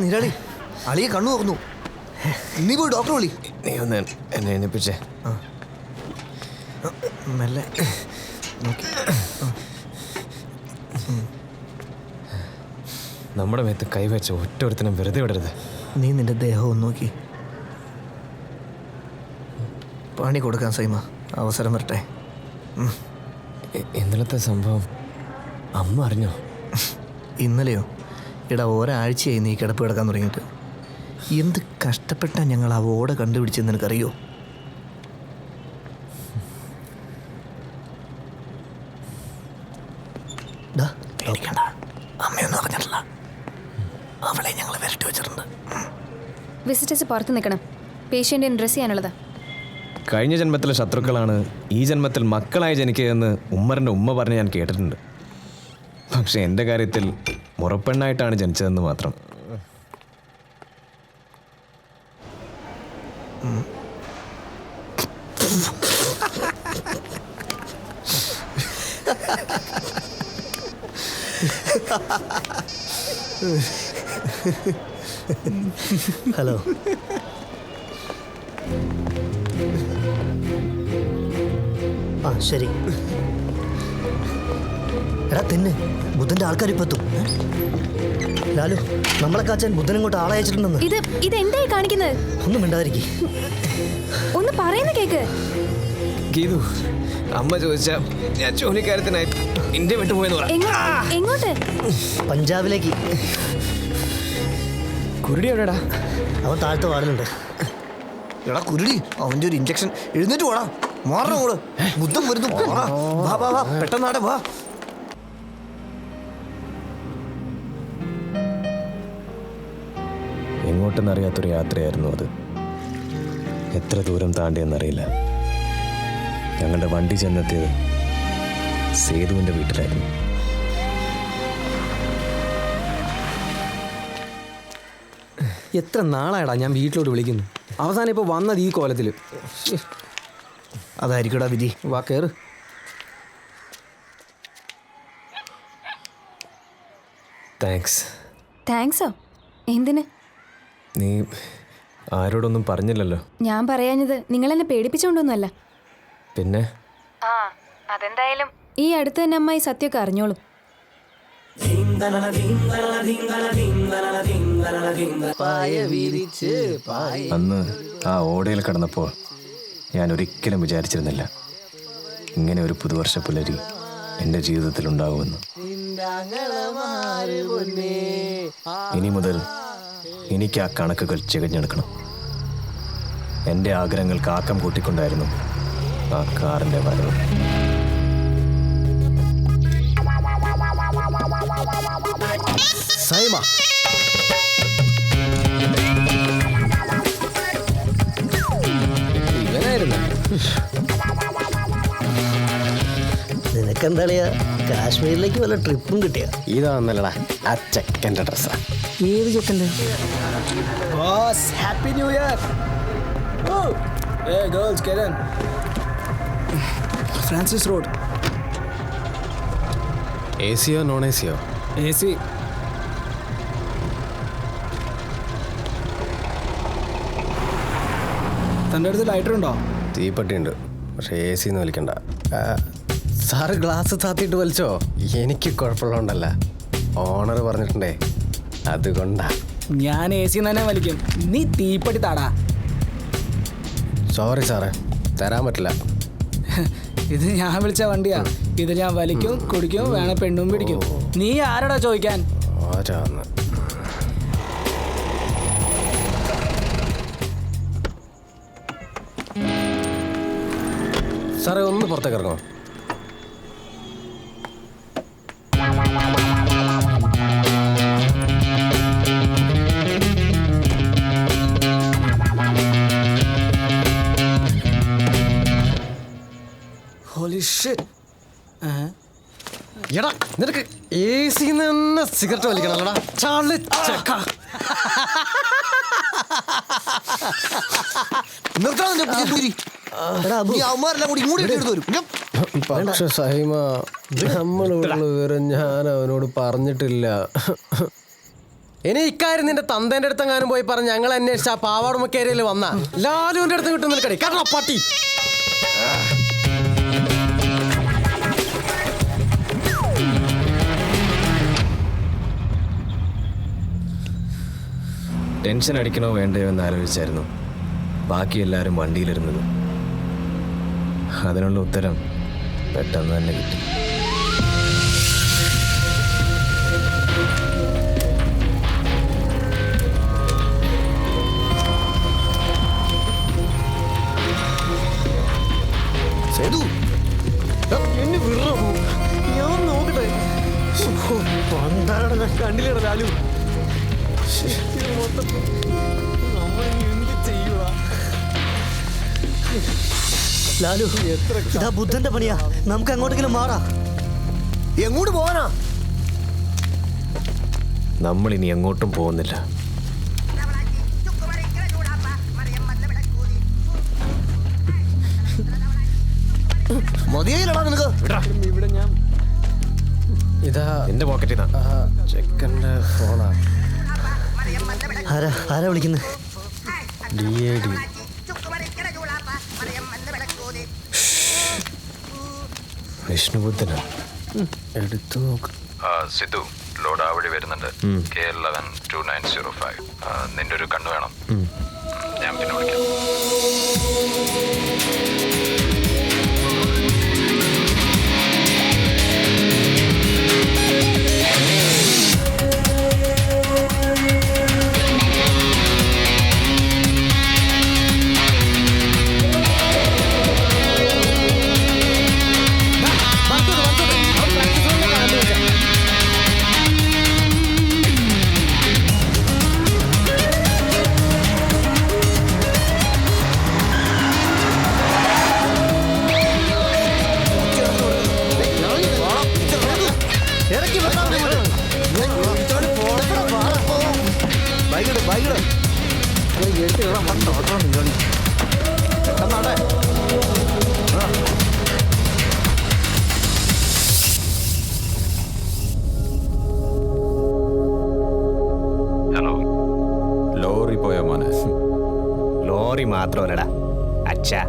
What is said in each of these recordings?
നിരാളി അളിയെ കണ്ണു തുറന്നു. നീ പോയി ഡോക്ടറെ വിളി. നീ ഒന്ന് എന്നെ എണ്ണിപ്പിച്ചേ. മെല്ലെ നോക്കി. നമ്മുടെ മേത്ത് കൈവച്ച ഒറ്റൊരുത്തനും വെറുതെ വിടരുത്. നീ നിന്റെ ദേഹം ഒന്ന് നോക്കി. പണി കൊടുക്കാൻ സൈമ, അവസരം വരട്ടെ. ഇന്നലത്തെ സംഭവം അമ്മ അറിഞ്ഞോ? ഇന്നലെയോ? ഇടാ, ഒരാഴ്ചയായി നീ കിടപ്പ് കിടക്കാൻ തുടങ്ങിയിട്ട്. എന്ത് കഷ്ടപ്പെട്ടാണ് ഞങ്ങൾ ആ ഓട കണ്ടുപിടിച്ചെന്ന് നിനക്കറിയോ? അമ്മയൊന്നും അറിഞ്ഞിട്ടില്ല. അവളെ ഞങ്ങൾ വരട്ടി വെച്ചിട്ടുണ്ട്. വിസിറ്റേഴ്സ് പുറത്ത് നിൽക്കണം. പേഷ്യൻറ്റിന് ഡ്രസ് ചെയ്യാനുള്ളതാ. കഴിഞ്ഞ ജന്മത്തിലെ ശത്രുക്കളാണ് ഈ ജന്മത്തിൽ മക്കളായി ജനിക്കുകയെന്ന് ഉമ്മറിൻ്റെ ഉമ്മ പറഞ്ഞ് ഞാൻ കേട്ടിട്ടുണ്ട്. പക്ഷെ എൻ്റെ കാര്യത്തിൽ മുറപ്പെണ്ണായിട്ടാണ് ജനിച്ചതെന്ന് മാത്രം. ഹലോ. ആ ശരി. എടാ തെന്ന്, ബുദ്ധന്റെ ആൾക്കാർ ഇപ്പൊ എത്തും. ലാലു, നമ്മളെ കാച്ചാൻ ബുദ്ധൻ ഇങ്ങോട്ട് ആളെ അയച്ചിട്ടുണ്ടെന്ന്. ഇത് എന്തായി കാണിക്കുന്നത്? ഒന്നും മിണ്ടാതിരിക്കും. ഒന്ന് പറയുന്ന കേക്ക്. ഗീതു, അമ്മ ചോദിച്ചാ ഞാൻ ജോലിക്കാര്യത്തിനായി ഇന്ത്യ വിട്ടുപോയെന്ന് പറ. എങ്ങോട്ട്? പഞ്ചാബിലേക്ക്. കുരുടി എവിടെടാ? അവൻ താഴത്തെ വാർഡിലുണ്ട്. എടാ കുരുടി, അവൻ്റെ ഒരു ഇഞ്ചക്ഷൻ. എഴുന്നേറ്റ് പോടാ, മാറണം കൂടെ. ബുദ്ധൻ വരുന്നു. വാ വാ വാ, പെട്ടെന്നാടെ വാ. എങ്ങോട്ടെന്നറിയാത്തൊരു യാത്രയായിരുന്നു അത്. എത്ര ദൂരം താണ്ടിയെന്നറിയില്ല. ഞങ്ങളുടെ വണ്ടി ചെന്നെത്തിയത് സേതുവിൻ്റെ വീട്ടിലായിരുന്നു. എത്ര നാളായടാ ഞാൻ വീട്ടിലോട്ട് വിളിക്കുന്നു. അവസാനം ഇപ്പോൾ വന്നത് ഈ കോലത്തിൽ. അതായിരിക്കടാ വിധി. വാ കയറ്. താങ്ക്സോ? എന്തിന്? നീ ആരോടൊന്നും പറഞ്ഞില്ലല്ലോ. ഞാൻ പറയാഞ്ഞത് നിങ്ങളെന്നെ പേടിപ്പിച്ചുകൊണ്ടൊന്നുമല്ല. പിന്നെ അതെന്തായാലും ഈ അടുത്ത് തന്നെ അമ്മായി സത്യമൊക്കെ അറിഞ്ഞോളും. അന്ന് ആ ഓടയിൽ കിടന്നപ്പോൾ ഞാൻ ഒരിക്കലും വിചാരിച്ചിരുന്നില്ല ഇങ്ങനെ ഒരു പുതുവർഷ പുലരി എൻ്റെ ജീവിതത്തിൽ ഉണ്ടാകുമെന്ന്. ഇനി മുതൽ എനിക്ക് ആ കണക്കുകൾ ചികഞ്ഞെടുക്കണം. എൻ്റെ ആഗ്രഹങ്ങൾക്ക് ആക്കം കൂട്ടിക്കൊണ്ടായിരുന്നു ആ കാറിൻ്റെ വരവ്. സൈമ, ഇവനായിരുന്നു. നിനക്കെന്താളിയാ കാശ്മീരിലേക്ക് വല്ല ട്രിപ്പും കിട്ടിയ? ഇതാന്നല്ലടാ ആ ചെക്കൻ്റെ ഡ്രസ്സാ. ഏത് ചെക്കൻ്റെ? Happy new year. Girls get in. Francis road. AC യോ നോൺ AC യോ? AC. തൻ്റെ അടുത്ത് ലൈറ്റർ ഉണ്ടോ? തീപ്പെട്ടിയുണ്ട്, പക്ഷേ AC ഒന്നും വലിക്കണ്ട. Sir glass താത്തിയിട്ട് വലിച്ചോ? എനിക്ക് കുഴപ്പമുള്ളതുകൊണ്ടല്ല, ഓണർ പറഞ്ഞിട്ടുണ്ടേ, അതുകൊണ്ടാ. ഞാൻ AC തന്നെ വലിക്കും. നീ തീപ്പെട്ടി താടാ. സോറി സാറേ, തരാൻ പറ്റില്ല. ഇത് ഞാൻ വിളിച്ച വണ്ടിയാ. ഇത് ഞാൻ വലിക്കും, കുടിക്കും, വേണം പെണ്ണും പിടിക്കും. നീ ആരോടാ ചോദിക്കാൻ? ആരാന്ന്? സാറേ ഒന്ന് പുറത്തേക്ക് ഇറങ്ങോ? എടാ നിനക്ക് AC തന്നെ സിഗരറ്റ് വലിക്കണല്ലോടാ ചാളി ചെക്ക. പക്ഷെ സഹിമ, നമ്മളുള്ള വിവരം ഞാൻ അവനോട് പറഞ്ഞിട്ടില്ല. ഇനി ഇക്കാര്യം നിന്റെ തന്തേന്റെ അടുത്തെങ്ങാനും പോയി പറഞ്ഞ് ഞങ്ങൾ അന്വേഷിച്ച ആ പാവാടുമക്കേരിയിൽ വന്ന ലാലുവിന്റെ അടുത്ത് കിട്ടുന്ന നിൽക്കണേ കാരണം പട്ടി. ടെൻഷൻ അടിക്കണോ വേണ്ടയോ എന്ന് ആലോചിച്ചായിരുന്നു ബാക്കി എല്ലാവരും വണ്ടിയിലിരുന്നത്. അതിനുള്ള ഉത്തരം പെട്ടെന്ന് തന്നെ കിട്ടി. സേതു, എന്നെ വിടറോ, ഞാൻ നോക്കട്ടെ. പണ്ടാണ് കണ്ടില്ലേടാ ലാലു, ലാലു ഇതാ ബുദ്ധന്റെ പണിയാ. നമുക്ക് അങ്ങോട്ടെങ്കിലും മാറാ. എങ്ങോട്ട് പോവാനാ? നമ്മൾ ഇനി എങ്ങോട്ടും പോകുന്നില്ല. മതിയായില്ലടാ നിനക്ക്. ഇവിടെ ഞാൻ ഇതാ എന്റെ പോക്കറ്റിൽ ചെക്കൻ്റെ ഫോണാ. ആരാ വിളിക്കുന്നത്? DAD. വിഷ്ണുബുദ്ധനാ. എടുത്തു നോക്ക്. സിദ്ധു, ലോഡ് ആ വഴി വരുന്നുണ്ട്. KL11 2905. നിന്റെ ഒരു കണ്ണ് വേണം. ഞാൻ പിന്നെ വിളിക്കാം. ഹലോ, ലോറി പോയ മോനെ. ലോറി മാത്രമല്ലടാ അച്ഛാ,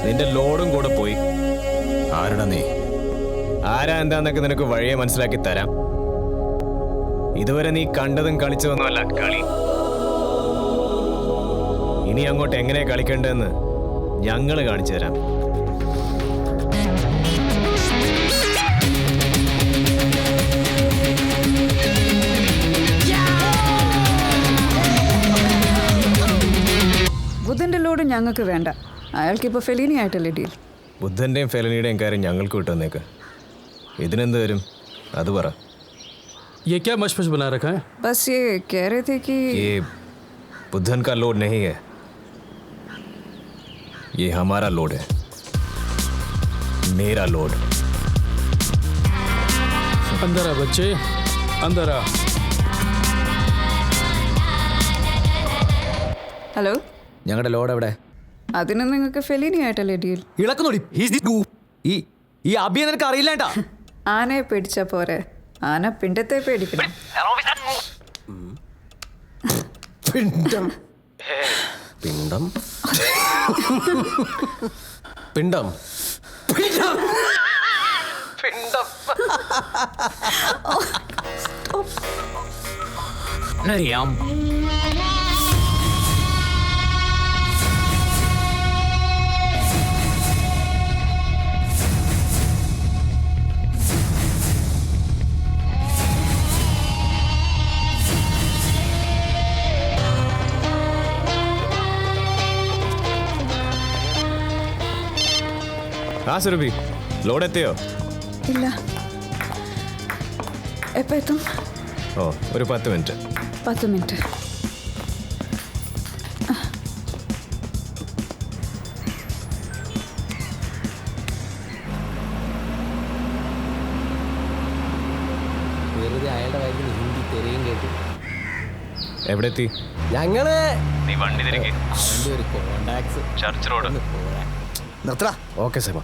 നിന്റെ ലോഡും കൂടെ പോയി. ആരുടെ നീ? ആരാ എന്താന്നൊക്കെ നിനക്ക് വഴിയെ മനസ്സിലാക്കി തരാം. ഇതുവരെ നീ കണ്ടതും കളിച്ചതൊന്നുമല്ല കളി. ഇനി അങ്ങോട്ട് എങ്ങനെ കളിക്കേണ്ടതെന്ന് ഞങ്ങള് കാണിച്ചു തരാം. ബുദ്ധന്റെ ലോഡ് ഞങ്ങൾക്ക് വേണ്ട. അയാൾക്കിപ്പോൾ ഫെലീനി ആയിട്ടല്ലേ ഡീൽ. ബുദ്ധന്റെയും ഫെലനിയുടെയും കാര്യം ഞങ്ങൾക്ക് വിട്ടുവന്നേക്ക്. ഇതിനെന്ത് വരും അത് പറ. ये क्या मशमश बना रखा है? बस ये कह रहे थे कि ये बुद्धन का लोड नहीं है, ये हमारा लोड है, मेरा लोड. अंदर आ बच्चे, अंदर आ. ഹലോ, ഞങ്ങളുടെ ലോഡ് എവിടെ? അതിന് നിങ്ങൾക്ക് ഫെലീനി ആയിട്ടല്ലേ ഡീൽ. ഇളക്കുന്നോടി ഈ അബിയെ നിനക്ക് അറിയില്ലേട്ടാ. ആനയെ പേടിച്ചാ പോരെ, ആന പിണ്ടത്തെ പേടിക്കണം. പിണ്ടം പിണ്ടം പിണ്ടം പിണ്ടം പിണ്ടം. അറിയാം. ആ സുരഭി, ലോഡ് എത്തിയോ? ഇല്ല, എപ്പോൾ എത്തും? ഓ, ഒരു 10 മിനിറ്റ്. 10 മിനിറ്റ്. വെറുതെ അയാളുടെ വയറ്റിൽ ഹിന്ദി തെരയും കേട്ടു. എവിടെ എത്തി? ഞങ്ങള് നീ വണ്ടി തിരികെ ഒരു കോണ്ടാക്ട്സ് ചർച്ച് റോഡ്. നിർത്തടാ. ഓക്കെ സേമ.